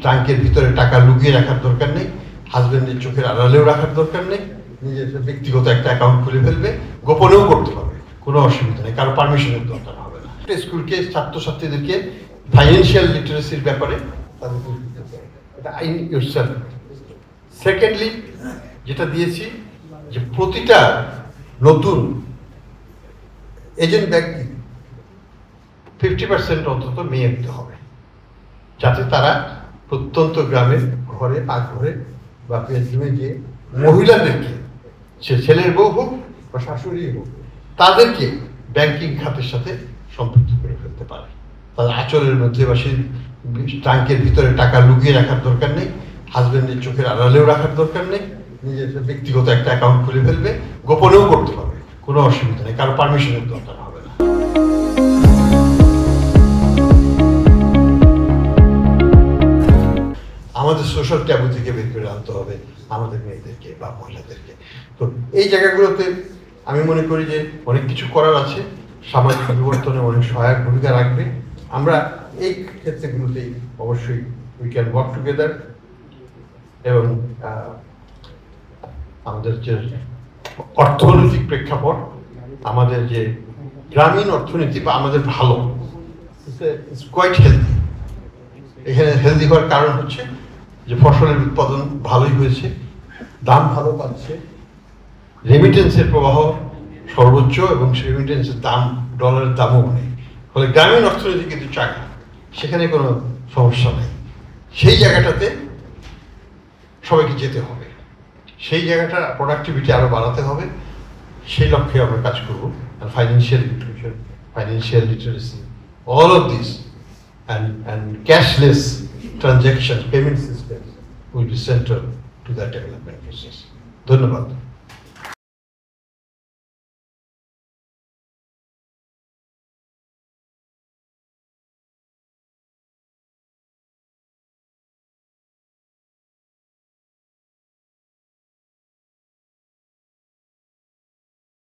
ট্রাঙ্কের ভিতরে টাকা লুকিয়ে রাখার দরকার নেই, হাজবেন্ডের চোখের আড়ালেও রাখার দরকার নেই, নিজের ব্যক্তিগত একটা অ্যাকাউন্ট খুলে ফেলবে, গোপনেও করতে পারবে, কোনো অসুবিধা নেই, কারো পারমিশনের দরকার হবে না। স্কুলকে ছাত্রছাত্রীদেরকে ফাইন্যান্সিয়াল লিটারেসির ব্যাপারে তাদেরকে এটা আইন ইউরসেলফ। সেকেন্ডলি যেটা দিয়েছি যে প্রতিটা নতুন এজেন্ট ব্যাংকিং 50% অন্তত মেয়ে দিতে হবে, যাতে তারা প্রত্যন্ত গ্রামের ঘরে পাকঘরে বা বেডরুমে গিয়ে মহিলাদেরকে, সে ছেলের বউ হোক বা শাশুড়ি হোক, তাদেরকে ব্যাংকিং খাতের সাথে সম্পৃক্ত করে ফেলতে পারে। তাদের আঁচলের মধ্যে বা সেই ট্রাঙ্কের ভিতরে টাকা লুকিয়ে রাখার দরকার নেই, হাজবেন্ডের চোখের আড়ালেও রাখার দরকার নেই, নিজের ব্যক্তিগত একটা অ্যাকাউন্ট খুলে ফেলবে, গোপনেও করতে পারবে, কোনো অসুবিধা নেই, কারো পারমিশনের দরকার হবে না। আমাদের সোশ্যাল ট্যাবু থেকে বের করে আনতে হবে আমাদের মেয়েদেরকে বা মহিলাদেরকে। তো এই জায়গাগুলোতে আমি মনে করি যে অনেক কিছু করার আছে, সামাজিক পরিবর্তনে অনেক সহায়ক ভূমিকা রাখবে। আমরা এই ক্ষেত্রগুলোতেই অবশ্যই উই ক্যান ওয়ার্ক টুগেদার, এবং আমাদের যে অর্থনৈতিক প্রেক্ষাপট, আমাদের যে গ্রামীণ অর্থনীতি বা আমাদের ভালো, ইটস কোয়াইট হেলদি। এখানে হেলদি হওয়ার কারণ হচ্ছে যে ফসলের উৎপাদন ভালোই হয়েছে, দাম ভালো পাচ্ছে, রেমিটেন্সের প্রবাহ সর্বোচ্চ, এবং রেমিটেন্সের দাম, ডলারের দামও নেই, ফলে গ্রামীণ অর্থনীতি কিন্তু চাকা, সেখানে কোনো সমস্যা নেই। সেই জায়গাটাতে সবাইকে যেতে হবে, সেই জায়গাটা প্রোডাক্টিভিটি আরও বাড়াতে হবে, সেই লক্ষ্যে আমরা কাজ করবো। Financial inclusion, financial literacy, all of this and cashless transactions, payment systems will be central to that development process. ধন্যবাদ।